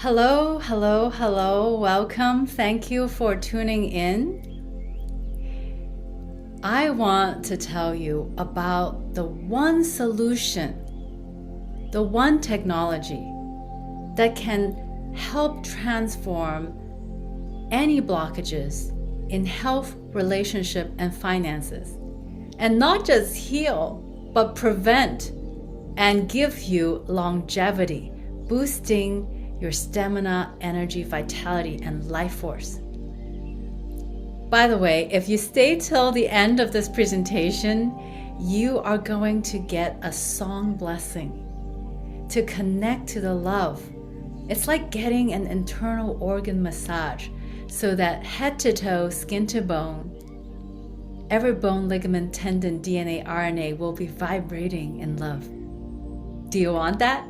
Hello, hello, hello. Welcome. Thank you for tuning in. I want to tell you about the one solution, the one technology that can help transform any blockages in health, relationship, and finances. And not just heal, but prevent and give you longevity, boosting your stamina, energy, vitality, and life force. By the way, if you stay till the end of this presentation, you are going to get a song blessing to connect to the love. It's like getting an internal organ massage so that head to toe, skin to bone, every bone, ligament, tendon, DNA, RNA will be vibrating in love. Do you want that?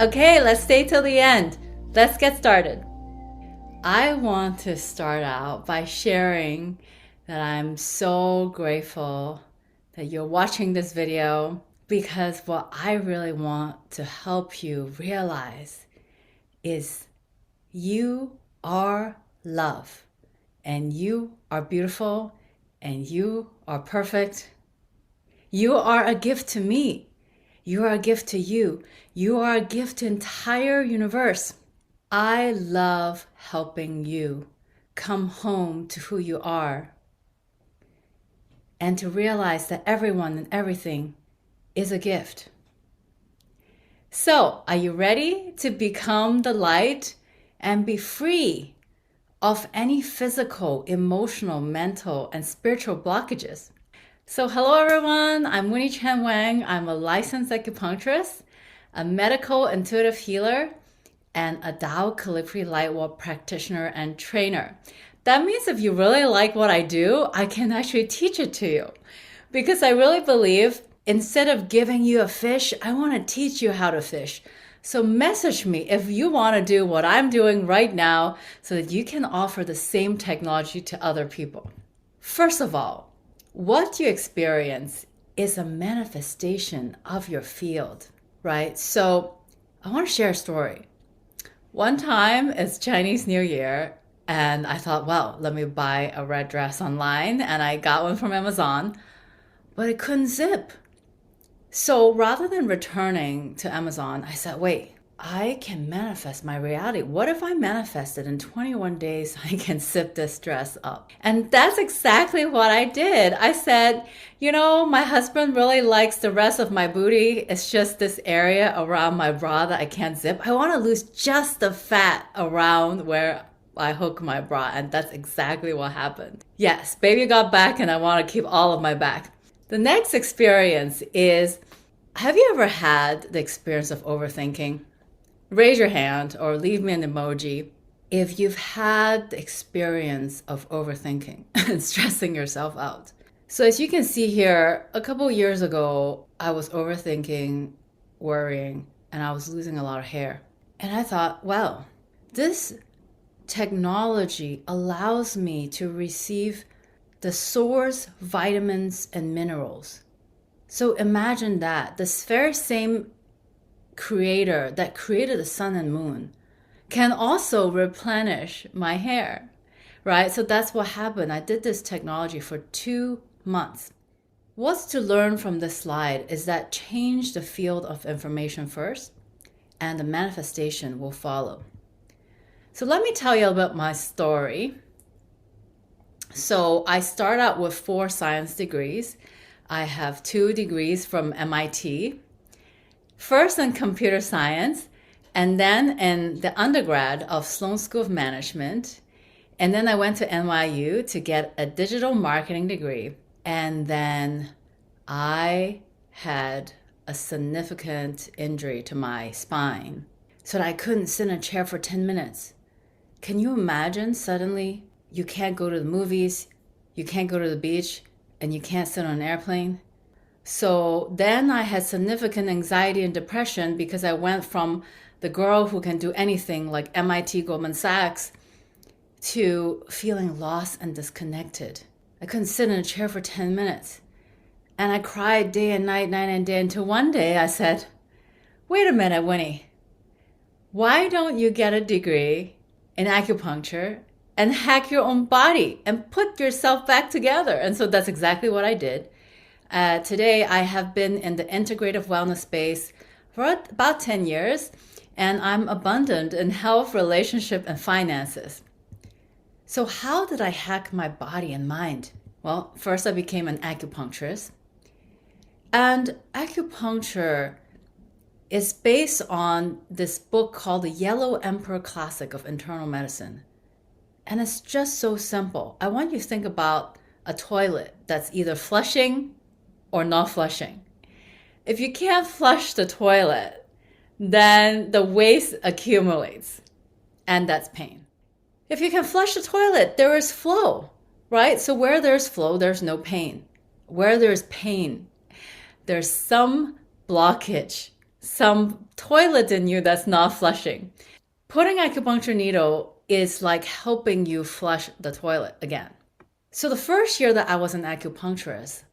Okay, let's stay till the end. Let's get started. I want to start out by sharing that I'm so grateful that you're watching this video, because what I really want to help you realize is you are love, and you are beautiful, and you are perfect. You are a gift to me. You are a gift to you. You are a gift to the entire universe. I love helping you come home to who you are and to realize that everyone and everything is a gift. So, are you ready to become the light and be free of any physical, emotional, mental, and spiritual blockages? So hello everyone, I'm Winnie Chen Wang. I'm a licensed acupuncturist, a medical intuitive healer, and a Tao Calipari Lightwork practitioner and trainer. That means if you really like what I do, I can actually teach it to you. Because I really believe instead of giving you a fish, I want to teach you how to fish. So message me if you want to do what I'm doing right now so that you can offer the same technology to other people. First of all, what you experience is a manifestation of your field, right? So I want to share a story. One time it's Chinese New Year and I thought, well, let me buy a red dress online, and I got one from Amazon, but it couldn't zip. So rather than returning to Amazon, I said, wait, I can manifest my reality. What if I manifested in 21 days I can zip this dress up? And that's exactly what I did. I said, my husband really likes the rest of my booty. It's just this area around my bra that I can't zip. I want to lose just the fat around where I hook my bra. And that's exactly what happened. Yes, baby got back and I want to keep all of my back. The next experience is, have you ever had the experience of overthinking? Raise your hand or leave me an emoji if you've had the experience of overthinking and stressing yourself out. So as you can see here, a couple of years ago, I was overthinking, worrying, and I was losing a lot of hair. And I thought, well, this technology allows me to receive the source vitamins and minerals. So imagine that, this very same creator that created the sun and moon can also replenish my hair, right? So that's what happened. I did this technology for 2 months. What's to learn from this slide is that change the field of information first, and the manifestation will follow. So let me tell you about my story. So I start out with 4 science degrees. I have 2 degrees from MIT. First in computer science, and then in the undergrad of Sloan School of Management. And then I went to NYU to get a digital marketing degree. And then I had a significant injury to my spine so that I couldn't sit in a chair for 10 minutes. Can you imagine suddenly you can't go to the movies, you can't go to the beach, and you can't sit on an airplane? So then I had significant anxiety and depression because I went from the girl who can do anything like MIT, Goldman Sachs, to feeling lost and disconnected. I couldn't sit in a chair for 10 minutes. And I cried day and night and day, until one day I said, wait a minute, Winnie. Why don't you get a degree in acupuncture and hack your own body and put yourself back together? And so that's exactly what I did. Today, I have been in the integrative wellness space for about 10 years, and I'm abundant in health, relationship, and finances. So how did I hack my body and mind? Well, first I became an acupuncturist. And acupuncture is based on this book called The Yellow Emperor Classic of Internal Medicine. And it's just so simple. I want you to think about a toilet that's either flushing or not flushing. If you can't flush the toilet, then the waste accumulates, and that's pain. If you can flush the toilet, there is flow, right? So where there's flow, there's no pain. Where there's pain, there's some blockage, some toilet in you that's not flushing. Putting acupuncture needle is like helping you flush the toilet again. So the first year that I was an acupuncturist,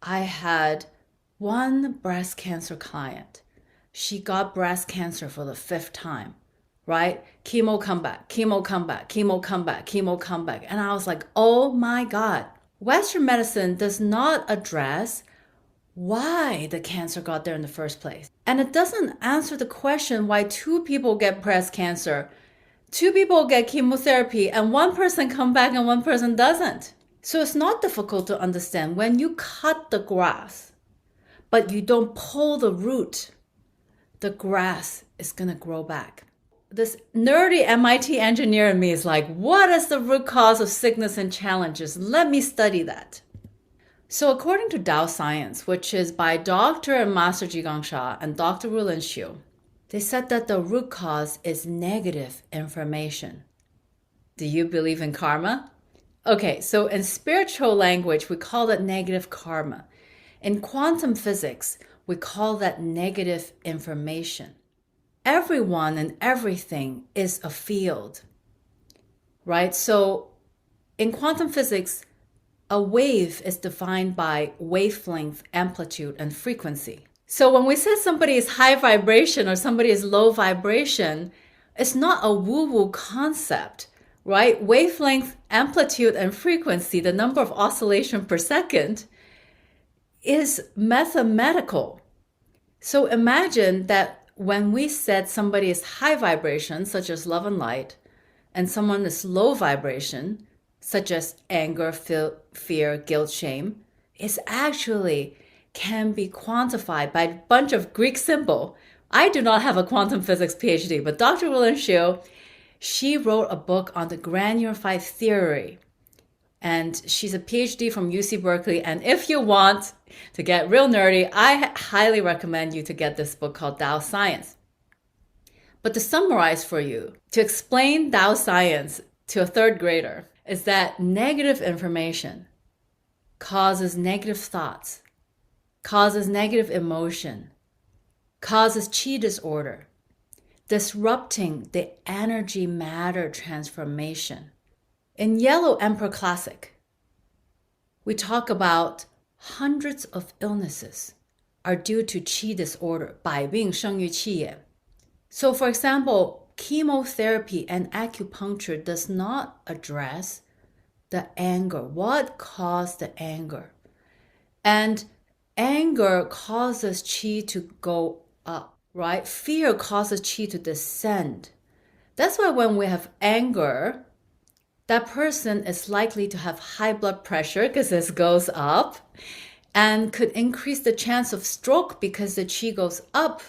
I had one breast cancer client. She got breast cancer for the 5th time, right? Chemo comeback, chemo comeback, chemo comeback, chemo comeback. And I was like, oh my God, Western medicine does not address why the cancer got there in the first place. And it doesn't answer the question why 2 people get breast cancer, 2 people get chemotherapy, and 1 person come back and 1 person doesn't. So it's not difficult to understand. When you cut the grass, but you don't pull the root, the grass is going to grow back. This nerdy MIT engineer in me is like, what is the root cause of sickness and challenges? Let me study that. So according to Tao Science, which is by Dr. and Master Zhigang Sha and Dr. Rulin Xiu, they said that the root cause is negative information. Do you believe in karma? Okay, so in spiritual language, we call that negative karma. In quantum physics, we call that negative information. Everyone and everything is a field, right? So in quantum physics, a wave is defined by wavelength, amplitude, and frequency. So when we say somebody is high vibration or somebody is low vibration, it's not a woo-woo concept, right? Wavelength, amplitude, and frequency, the number of oscillation per second, is mathematical. So imagine that when we said somebody is high vibration, such as love and light, and someone is low vibration, such as anger, fear, guilt, shame, is actually can be quantified by a bunch of Greek symbol. I do not have a quantum physics PhD, but Dr. Rulin Xiu, she wrote a book on the granular theory. And she's a PhD from UC Berkeley. And if you want to get real nerdy, I highly recommend you to get this book called Tao Science. But to summarize for you, to explain Tao Science to a 3rd grader, is that negative information causes negative thoughts, causes negative emotion, causes chi disorder, disrupting the energy matter transformation. In Yellow Emperor Classic, we talk about hundreds of illnesses are due to qi disorder, 百病生于气也. So for example, chemotherapy and acupuncture does not address the anger. What caused the anger? And anger causes qi to go up, right? Fear causes qi to descend. That's why when we have anger, that person is likely to have high blood pressure because this goes up, and could increase the chance of stroke because the qi goes up,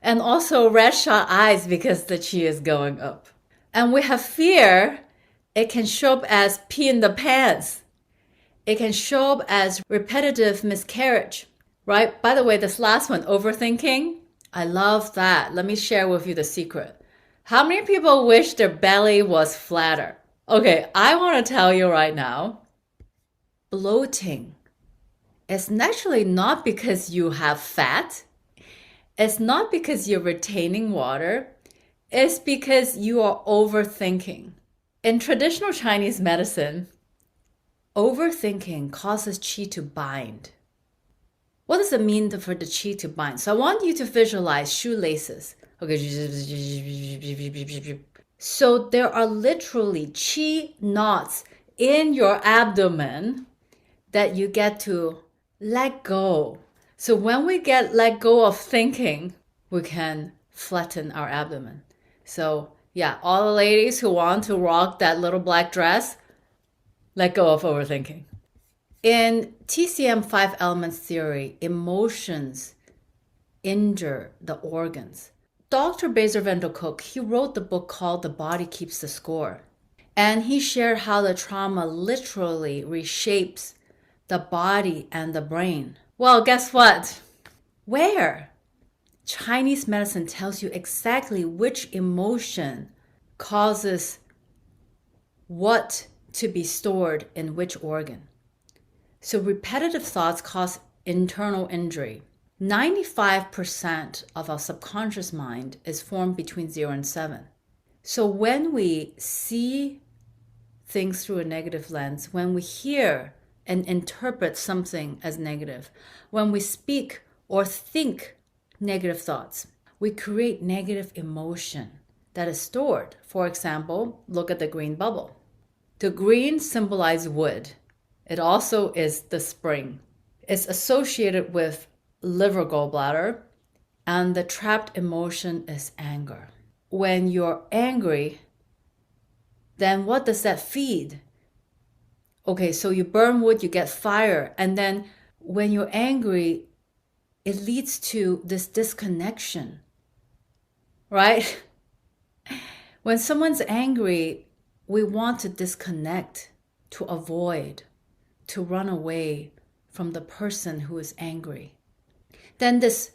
and also red shot eyes because the qi is going up. And we have fear. It can show up as pee in the pants. It can show up as repetitive miscarriage, right? By the way, this last one, overthinking, I love that. Let me share with you the secret. How many people wish their belly was flatter? Okay, I want to tell you right now, bloating is naturally not because you have fat. It's not because you're retaining water. It's because you are overthinking. In traditional Chinese medicine, overthinking causes qi to bind. What does it mean for the qi to bind? So I want you to visualize shoelaces. Okay. So there are literally chi knots in your abdomen that you get to let go. So when we get let go of thinking, we can flatten our abdomen. So yeah, all the ladies who want to rock that little black dress, let go of overthinking. In TCM 5 elements theory, emotions injure the organs. Dr. Bezer van der Kolk, he wrote the book called The Body Keeps the Score. And he shared how the trauma literally reshapes the body and the brain. Well, guess what? Where? Chinese medicine tells you exactly which emotion causes what to be stored in which organ. So repetitive thoughts cause internal injury. 95% of our subconscious mind is formed between 0 and 7. So when we see things through a negative lens, when we hear and interpret something as negative, when we speak or think negative thoughts, we create negative emotion that is stored. For example, look at the green bubble. The green symbolizes wood. It also is the spring. It's associated with liver gallbladder, and the trapped emotion is anger. When you're angry, then what does that feed? Okay, so you burn wood, you get fire, and then when you're angry, it leads to this disconnection, right? When someone's angry, we want to disconnect, to avoid, to run away from the person who is angry. Then this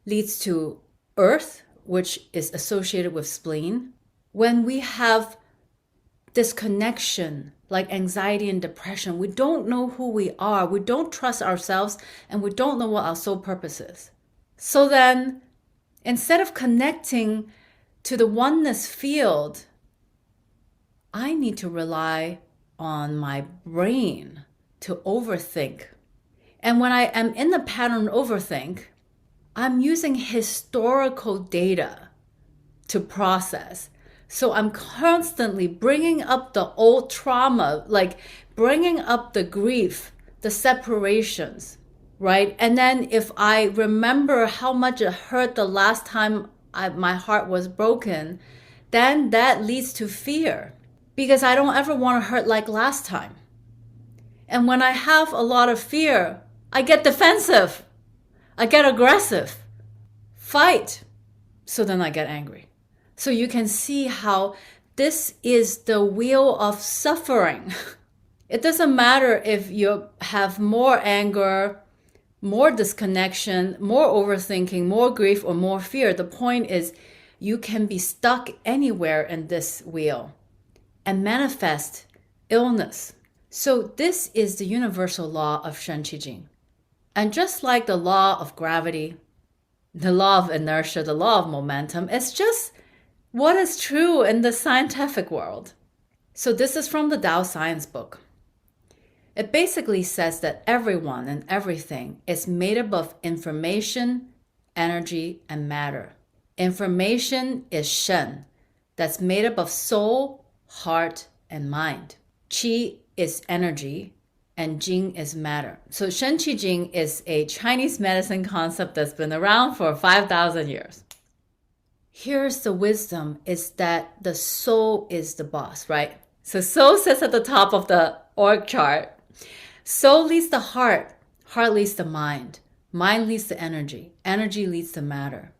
leads to earth, which is associated with spleen. When we have disconnection, like anxiety and depression, we don't know who we are, we don't trust ourselves, and we don't know what our soul purpose is. So then, instead of connecting to the oneness field, I need to rely on my brain to overthink. And when I am in the pattern overthink, I'm using historical data to process. So I'm constantly bringing up the old trauma, like bringing up the grief, the separations, right? And then if I remember how much it hurt the last time my heart was broken, then that leads to fear because I don't ever want to hurt like last time. And when I have a lot of fear, I get defensive. I get aggressive. Fight. So then I get angry. So you can see how this is the wheel of suffering. It doesn't matter if you have more anger, more disconnection, more overthinking, more grief, or more fear. The point is you can be stuck anywhere in this wheel and manifest illness. So this is the universal law of Shen Qi Jing. And just like the law of gravity, the law of inertia, the law of momentum, it's just what is true in the scientific world. So this is from the Tao Science book. It basically says that everyone and everything is made up of information, energy, and matter. Information is Shen, that's made up of soul, heart, and mind. Qi is energy, and Jing is matter. So Shen Qi Jing is a Chinese medicine concept that's been around for 5,000 years. Here's the wisdom, is that the soul is the boss, right? So soul sits at the top of the org chart. Soul leads the heart leads the mind leads the energy leads the matter.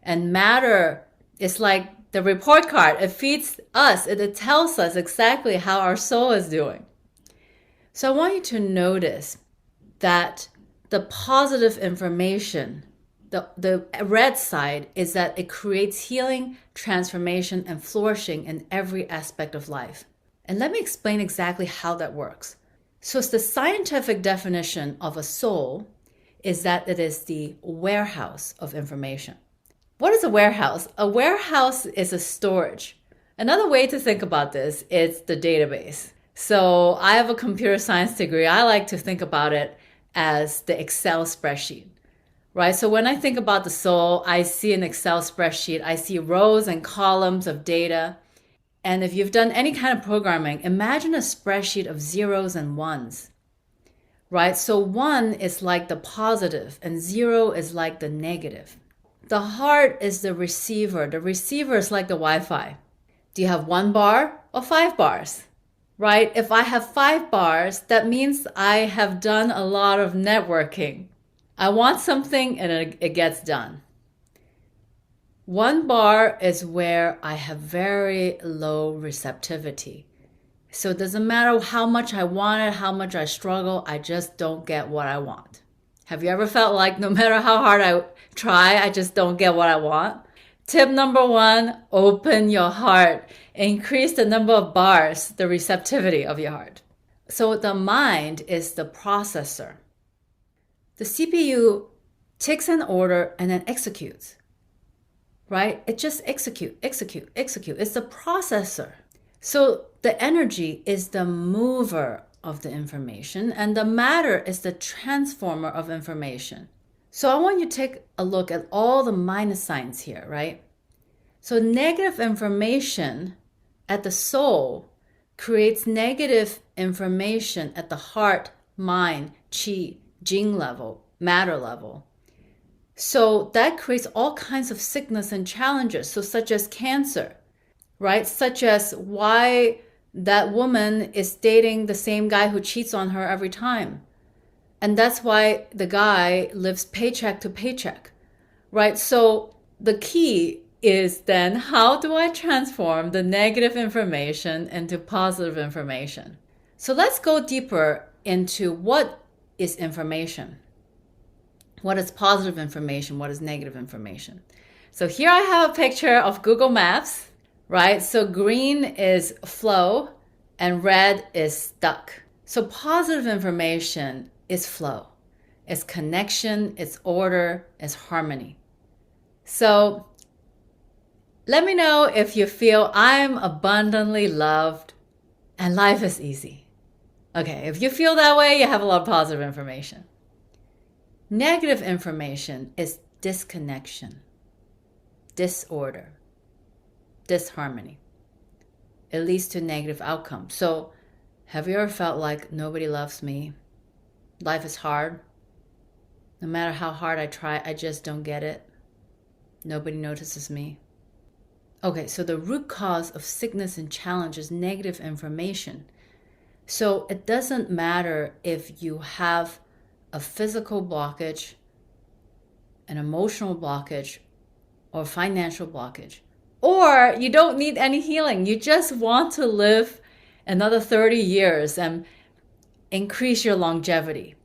And matter is like the report card. It feeds us, it tells us exactly how our soul is doing. So I want you to notice that the positive information, the red side, is that it creates healing, transformation, and flourishing in every aspect of life. And let me explain exactly how that works. So the scientific definition of a soul is that it is the warehouse of information. What is a warehouse? A warehouse is a storage. Another way to think about this is the database. So I have a computer science degree. I like to think about it as the Excel spreadsheet, right? So when I think about the soul, I see an Excel spreadsheet. I see rows and columns of data. And if you've done any kind of programming, imagine a spreadsheet of zeros and ones, right? So 1 is like the positive and 0 is like the negative. The heart is the receiver. The receiver is like the Wi-Fi. Do you have 1 bar or 5 bars, right? If I have 5 bars, that means I have done a lot of networking. I want something and it gets done. 1 bar is where I have very low receptivity. So it doesn't matter how much I want it, how much I struggle, I just don't get what I want. Have you ever felt like no matter how hard I try, I just don't get what I want? Tip number 1, open your heart. Increase the number of bars, the receptivity of your heart. So the mind is the processor. The CPU takes an order and then executes, right? It just execute. It's the processor. So the energy is the mover of the information and the matter is the transformer of information. So I want you to take a look at all the minus signs here, right? So negative information at the soul creates negative information at the heart, mind, qi, jing level, matter level. So that creates all kinds of sickness and challenges, so such as cancer, right? Such as why that woman is dating the same guy who cheats on her every time. And that's why the guy lives paycheck to paycheck, right? So the key is then, how do I transform the negative information into positive information? So let's go deeper into what is information. What is positive information? What is negative information? So here I have a picture of Google Maps, right? So green is flow and red is stuck. So positive information is flow. It's connection, it's order, it's harmony. So let me know if you feel I'm abundantly loved and life is easy. Okay, if you feel that way, you have a lot of positive information. Negative information is disconnection, disorder, disharmony. It leads to negative outcomes. So have you ever felt like nobody loves me? Life is hard. No matter how hard I try, I just don't get it. Nobody notices me. Okay, so the root cause of sickness and challenge is negative information. So it doesn't matter if you have a physical blockage, an emotional blockage, or financial blockage. Or you don't need any healing. You just want to live another 30 years and increase your longevity.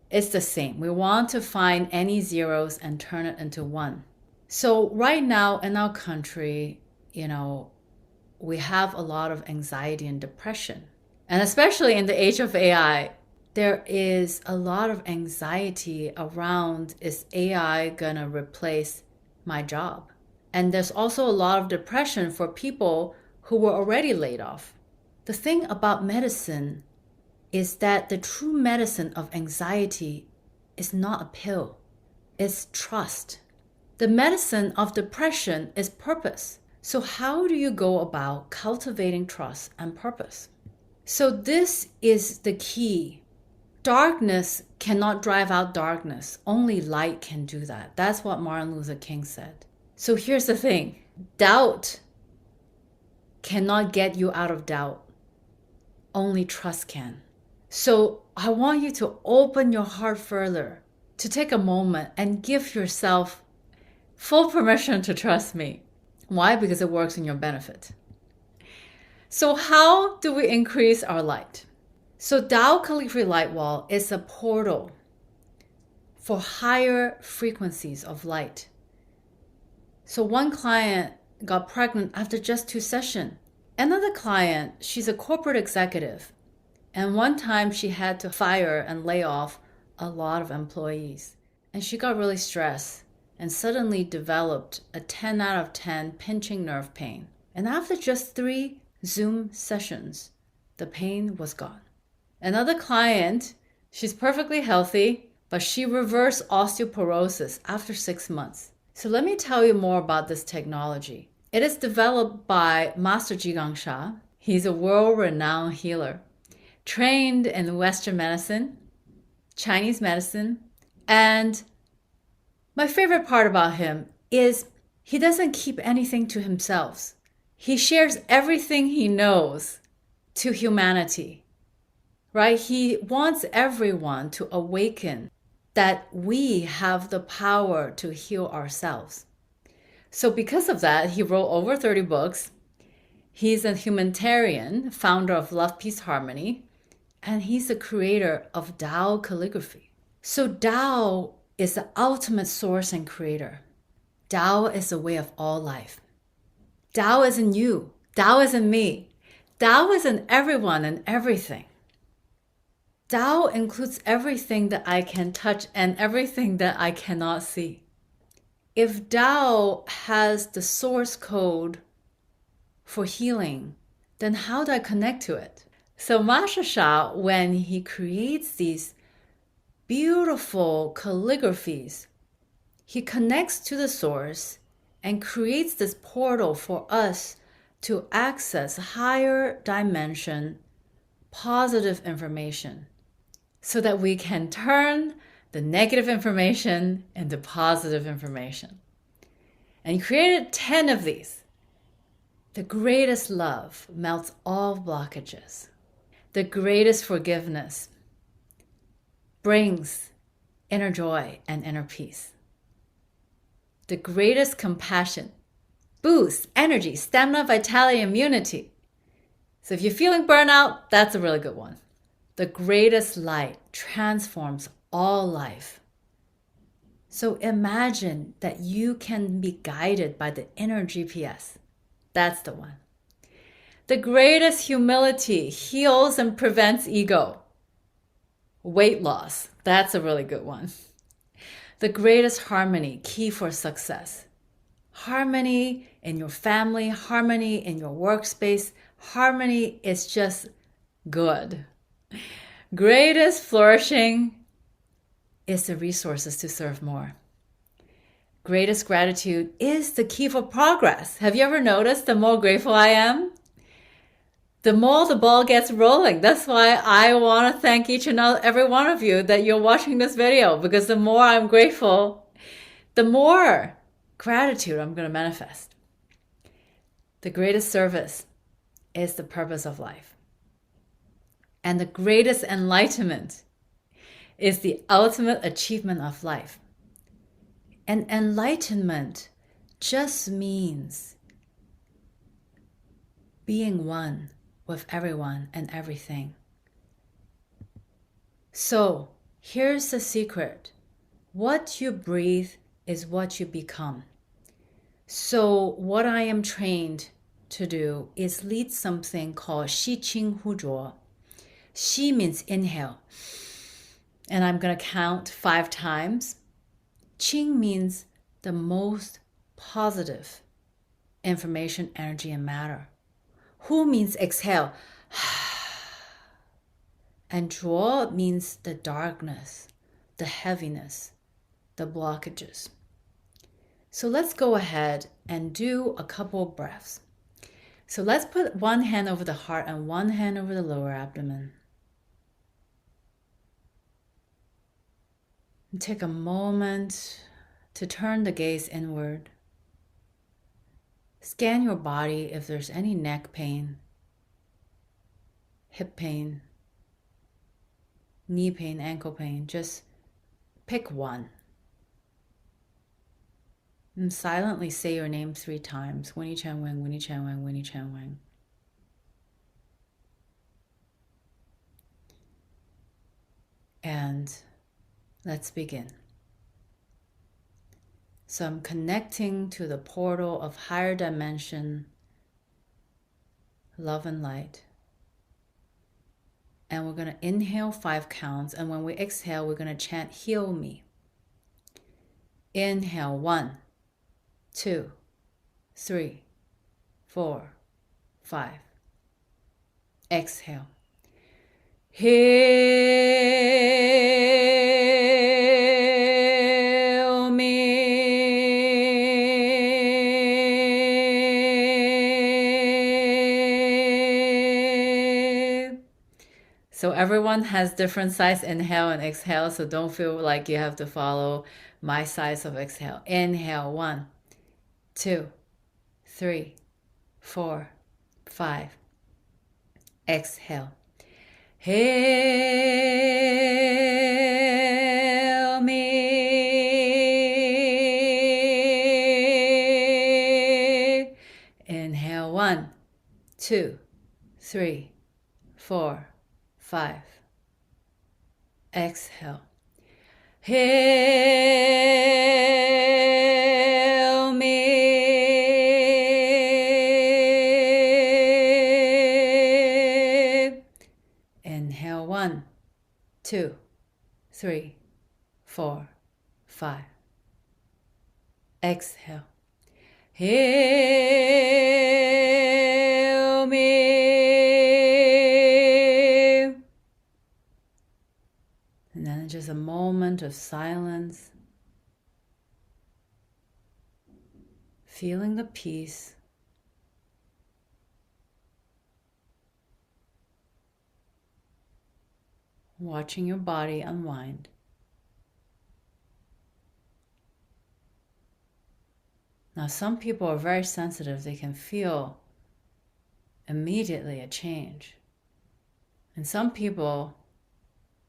It's the same. We want to find any zeros and turn it into 1. So right now in our country, we have a lot of anxiety and depression. And especially in the age of AI, there is a lot of anxiety around, is AI gonna replace my job? And there's also a lot of depression for people who were already laid off. The thing about medicine is that the true medicine of anxiety is not a pill, it's trust. The medicine of depression is purpose. So how do you go about cultivating trust and purpose? So this is the key. Darkness cannot drive out darkness. Only light can do that. That's what Martin Luther King said. So here's the thing. Doubt cannot get you out of doubt. Only trust can. So I want you to open your heart further, to take a moment and give yourself full permission to trust me. Why? Because it works in your benefit. So how do we increase our light? So Tao Calligraphy Light Wall is a portal for higher frequencies of light. So one client got pregnant after just 2 sessions. Another client, she's a corporate executive. And one time she had to fire and lay off a lot of employees. And she got really stressed and suddenly developed a 10 out of 10 pinching nerve pain. And after just 3 Zoom sessions, the pain was gone. Another client, she's perfectly healthy, but she reversed osteoporosis after 6 months. So let me tell you more about this technology. It is developed by Master Zhigang Sha. He's a world-renowned healer, trained in Western medicine, Chinese medicine, and my favorite part about him is he doesn't keep anything to himself. He shares everything he knows to humanity, right? He wants everyone to awaken that we have the power to heal ourselves. So because of that, he wrote over 30 books. He's a humanitarian, founder of Love, Peace, Harmony, and he's the creator of Tao calligraphy. So Tao is the ultimate source and creator. Tao is the way of all life. Tao is in you. Tao is in me. Tao is in everyone and everything. Tao includes everything that I can touch and everything that I cannot see. If Tao has the source code for healing, then how do I connect to it? So Master Sha, when he creates these beautiful calligraphies, he connects to the source and creates this portal for us to access higher dimension, positive information, so that we can turn the negative information into positive information. And he created 10 of these. The greatest love melts all blockages. The greatest forgiveness brings inner joy and inner peace. The greatest compassion boosts energy, stamina, vitality, immunity. So if you're feeling burnout, that's a really good one. The greatest light transforms all life. So imagine that you can be guided by the inner GPS. That's the one. The greatest humility heals and prevents ego. Weight loss, that's a really good one. The greatest harmony, key for success. Harmony in your family, harmony in your workspace. Harmony is just good. Greatest flourishing is the resources to serve more. Greatest gratitude is the key for progress. Have you ever noticed the more grateful I am, the more the ball gets rolling? That's why I want to thank each and every one of you that you're watching this video, because the more I'm grateful, the more gratitude I'm going to manifest. The greatest service is the purpose of life. And the greatest enlightenment is the ultimate achievement of life. And enlightenment just means being one with everyone and everything. So here's the secret. What you breathe is what you become. So what I am trained to do is lead something called Xi Qing Hu Zhuo. Xi means inhale. And I'm going to count 5 times. Qing means the most positive information, energy, and matter. Hu means exhale. And Zhuo means the darkness, the heaviness, the blockages. So let's go ahead and do a couple of breaths. So let's put one hand over the heart and one hand over the lower abdomen. And take a moment to turn the gaze inward. Scan your body if there's any neck pain, hip pain, knee pain, ankle pain. Just pick one. And silently say your name 3 times. Winnie Chan Wang, Winnie Chan Wang, Winnie Chan Wang. And let's begin. So I'm connecting to the portal of higher dimension, love and light. And we're going to inhale 5 counts. And when we exhale, we're going to chant, heal me. Inhale, 1, 2, 3, 4, 5. Exhale. Heal. So everyone has different size inhale and exhale, so don't feel like you have to follow my size of exhale. Inhale, 1, 2, 3, 4, 5. Exhale. Hail me. Inhale, 1, 2, 3, 4, 5. Exhale. Hail me. Inhale, 1, 2, 3, 4, 5. Exhale. Hail me. And then just a moment of silence, feeling the peace. Watching your body unwind. Now, some people are very sensitive. They can feel immediately a change. And some people,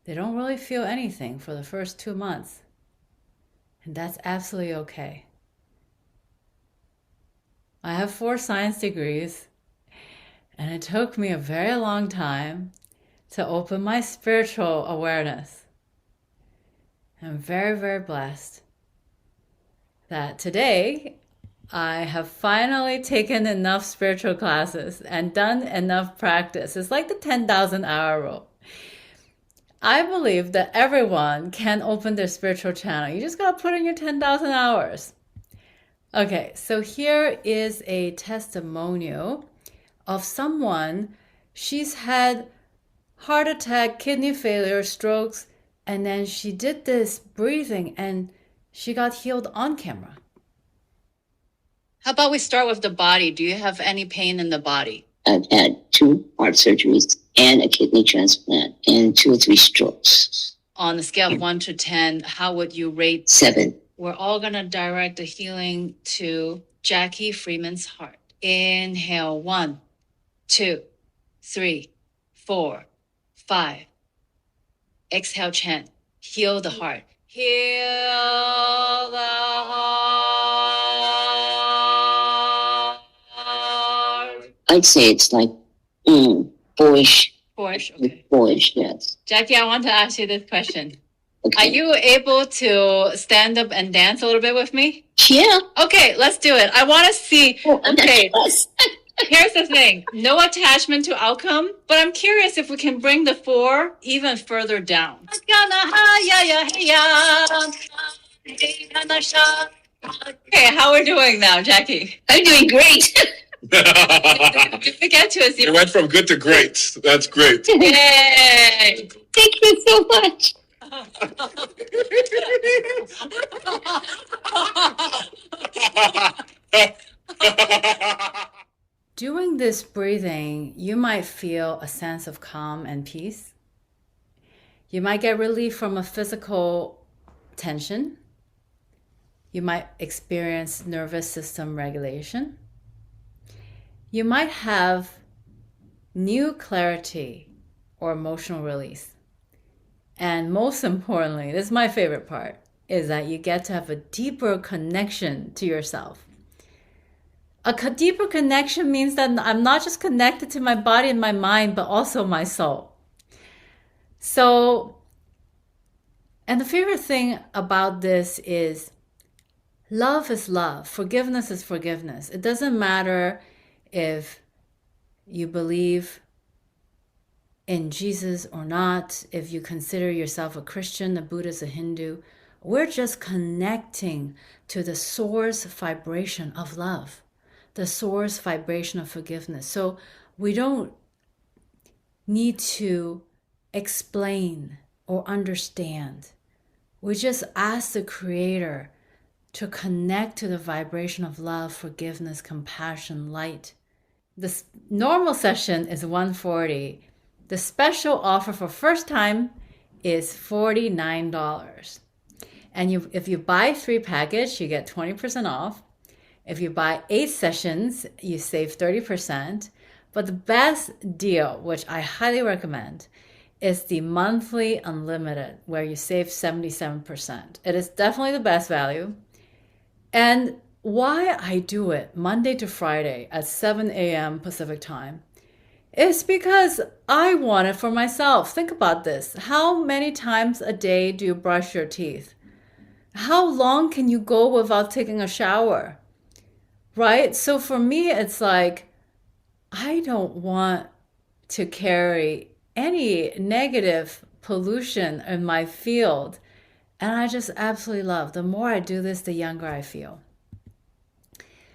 they don't really feel anything for the first 2 months. And that's absolutely okay. I have 4 science degrees, and it took me a very long time to open my spiritual awareness. I'm very, very blessed that today I have finally taken enough spiritual classes and done enough practice. It's like the 10,000 hour rule. I believe that everyone can open their spiritual channel. You just got to put in your 10,000 hours. Okay, so here is a testimonial of someone. She's had heart attack, kidney failure, strokes, and then she did this breathing and she got healed on camera. How about we start with the body? Do you have any pain in the body? I've had 2 heart surgeries and a kidney transplant and 2 or 3 strokes. On a scale of 1 to 10, how would you rate? 7. We're all going to direct the healing to Jackie Freeman's heart. Inhale, 1, 2, 3, 4, 5. Exhale, chant. Heal the heart. Heal the heart. I'd say it's like boyish. Boyish, okay. Boyish, yes. Jackie, I want to ask you this question. Okay. Are you able to stand up and dance a little bit with me? Yeah. Okay, let's do it. I want to see. Okay. Here's the thing. No attachment to outcome, but I'm curious if we can bring the 4 even further down. Okay, how are we doing now, Jackie? I'm doing great. Did we get to a 0? It went from good to great. That's great. Yay! Thank you so much. Doing this breathing, you might feel a sense of calm and peace. You might get relief from a physical tension. You might experience nervous system regulation. You might have new clarity or emotional release. And most importantly, this is my favorite part, is that you get to have a deeper connection to yourself. A deeper connection means that I'm not just connected to my body and my mind, but also my soul. So, and the favorite thing about this is love is love. Forgiveness is forgiveness. It doesn't matter if you believe in Jesus or not, if you consider yourself a Christian, a Buddhist, a Hindu. We're just connecting to the source vibration of love, the source vibration of forgiveness. So we don't need to explain or understand. We just ask the Creator to connect to the vibration of love, forgiveness, compassion, light. This normal session is 140. The special offer for first time is $49. And if you buy 3 packages, you get 20% off. If you buy 8 sessions, you save 30%. But the best deal, which I highly recommend, is the monthly unlimited, where you save 77%. It is definitely the best value. And why I do it Monday to Friday at 7 a.m. Pacific time is because I want it for myself. Think about this. How many times a day do you brush your teeth? How long can you go without taking a shower? Right? So for me, it's like, I don't want to carry any negative pollution in my field. And I just absolutely love. The more I do this, the younger I feel.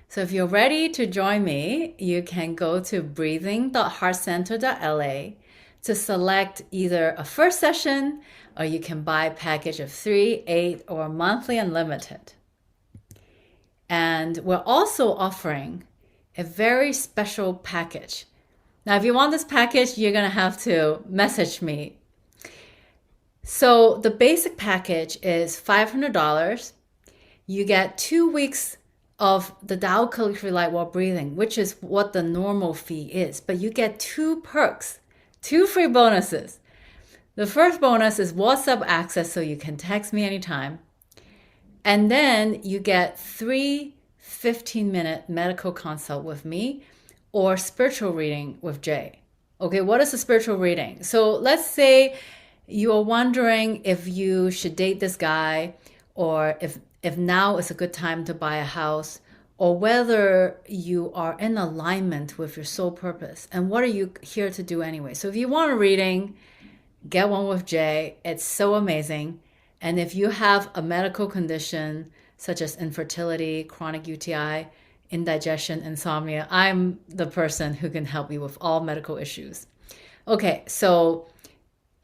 So if you're ready to join me, you can go to breathing.heartcenter.la to select either a first session, or you can buy a package of 3, 8, or monthly unlimited. And we're also offering a very special package. Now, if you want this package, you're going to have to message me. So the basic package is $500. You get 2 weeks of the Tao Calligraphy Light While Breathing, which is what the normal fee is. But you get 2 perks, 2 free bonuses. The first bonus is WhatsApp access, so you can text me anytime. And then you get 3 15-minute medical consult with me or spiritual reading with Jay. Okay, what is a spiritual reading? So let's say you are wondering if you should date this guy, or if now is a good time to buy a house, or whether you are in alignment with your soul purpose. And what are you here to do anyway? So if you want a reading, get one with Jay. It's so amazing. And if you have a medical condition such as infertility, chronic UTI, indigestion, insomnia, I'm the person who can help you with all medical issues. Okay, so,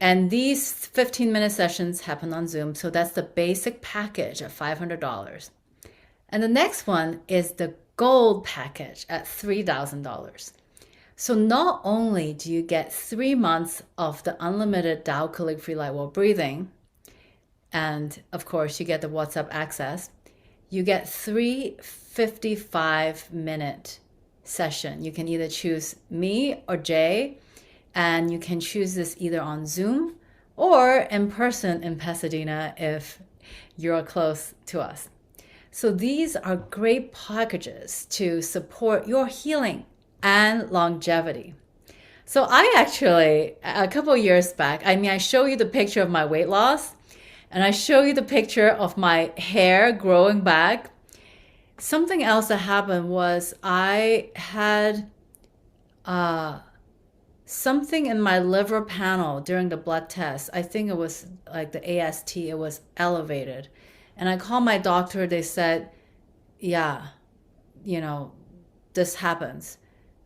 and these 15-minute sessions happen on Zoom. So that's the basic package at $500. And the next one is the gold package at $3,000. So not only do you get 3 months of the unlimited Tao Calligraphy Light While Breathing, and of course you get the WhatsApp access, you get 3 55-minute sessions. You can either choose me or Jay, and you can choose this either on Zoom or in person in Pasadena if you're close to us. So these are great packages to support your healing and longevity. So I actually, a couple of years back, I show you the picture of my weight loss, and I show you the picture of my hair growing back. Something else that happened was I had something in my liver panel during the blood test. I think it was like the AST, it was elevated. And I called my doctor, they said, yeah, this happens.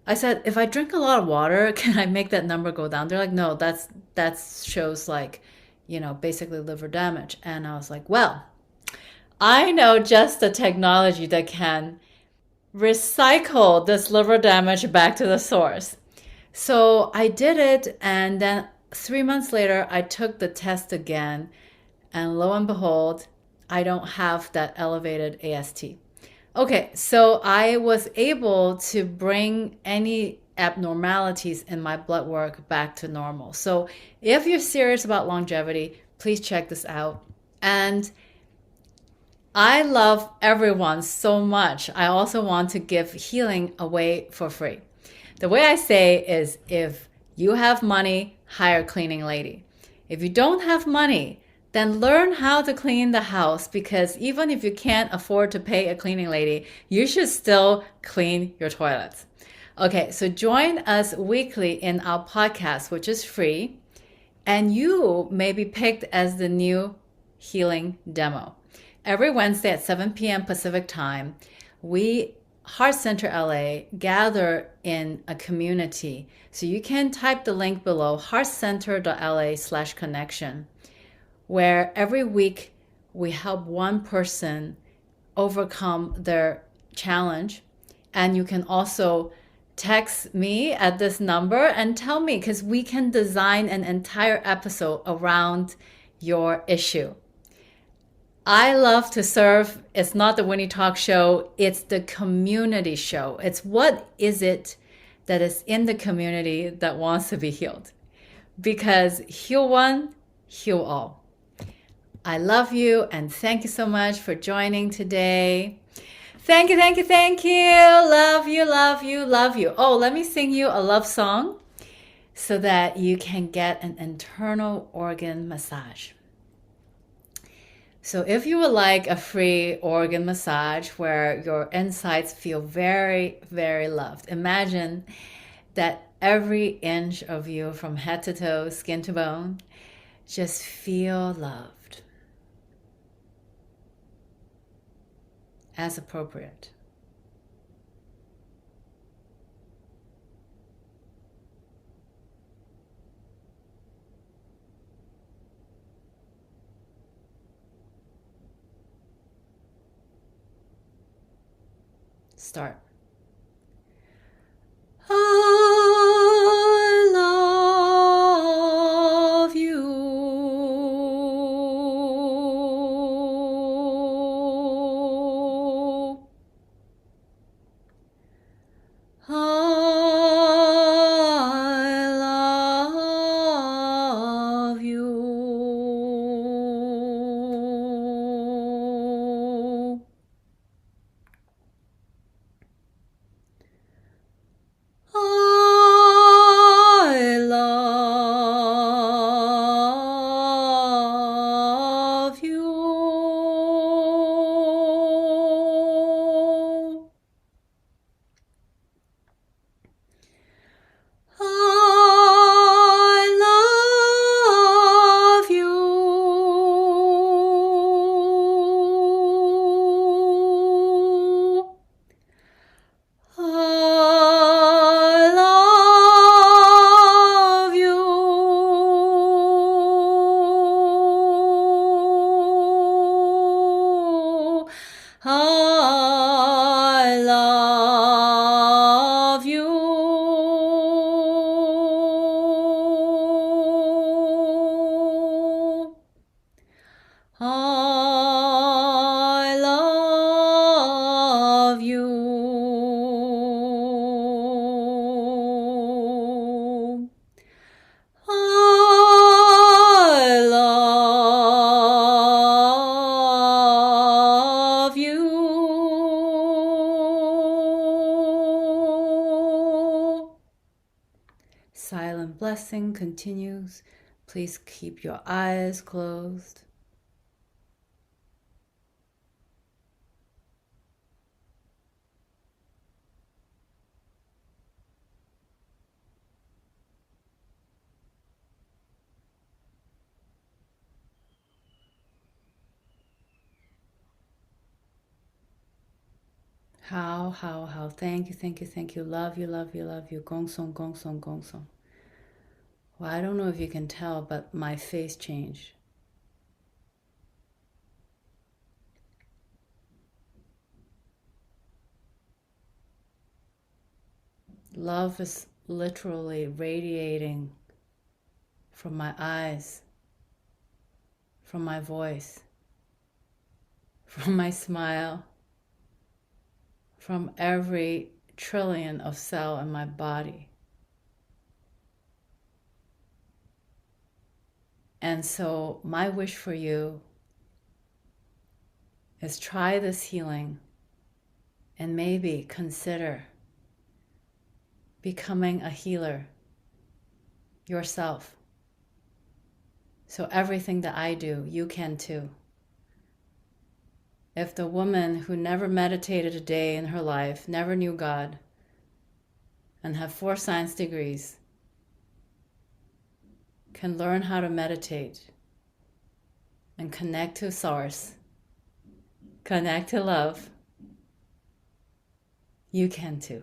I said, if I drink a lot of water, can I make that number go down? They're like, no, that shows like, basically liver damage. And I was like, well, I know just the technology that can recycle this liver damage back to the source. So I did it, and then 3 months later, I took the test again, and lo and behold, I don't have that elevated AST. Okay, so I was able to bring any abnormalities in my blood work back to normal. So if you're serious about longevity, please check this out. And I love everyone so much. I also want to give healing away for free. The way I say is, if you have money, hire a cleaning lady. If you don't have money, then learn how to clean the house, because even if you can't afford to pay a cleaning lady, you should still clean your toilets. Okay, so join us weekly in our podcast, which is free, and you may be picked as the new healing demo. Every Wednesday at 7 p.m. Pacific time, we, Heart Center LA, gather in a community. So you can type the link below, heartcenter.la/connection, where every week we help one person overcome their challenge. And you can also text me at this number and tell me, because we can design an entire episode around your issue. I love to serve. It's not the Winnie Talk show. It's the community show. It's what is it that is in the community that wants to be healed? Because heal one, heal all. I love you and thank you so much for joining today. Thank you, thank you, thank you. Love you, love you, love you. Oh, let me sing you a love song so that you can get an internal organ massage. So if you would like a free organ massage where your insides feel very, very loved, imagine that every inch of you from head to toe, skin to bone, just feel loved as appropriate. Start. I love you. I love you. I love you. I love you. I love you. I love you. I love you. I love you. Silent blessing continues. Please keep your eyes closed. How, thank you, thank you, thank you, love you, love you, love you, gong song, gong song, gong song. Well, I don't know if you can tell, but my face changed. Love is literally radiating from my eyes, from my voice, from my smile, from every trillion of cell in my body. And so my wish for you is try this healing and maybe consider becoming a healer yourself. So everything that I do, you can too. If the woman who never meditated a day in her life, never knew God, and have 4 science degrees, can learn how to meditate and connect to source, connect to love, you can too.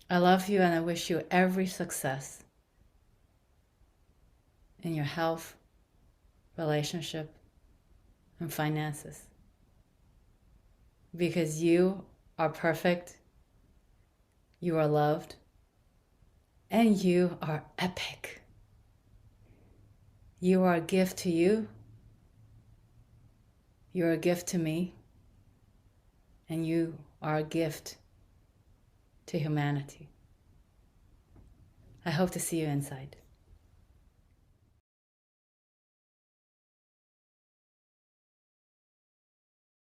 I love you and I wish you every success in your health, relationship, and finances. because you are perfect, you are loved, and you are epic. You are a gift to you, you're a gift to me, and you are a gift to humanity. I hope to see you inside.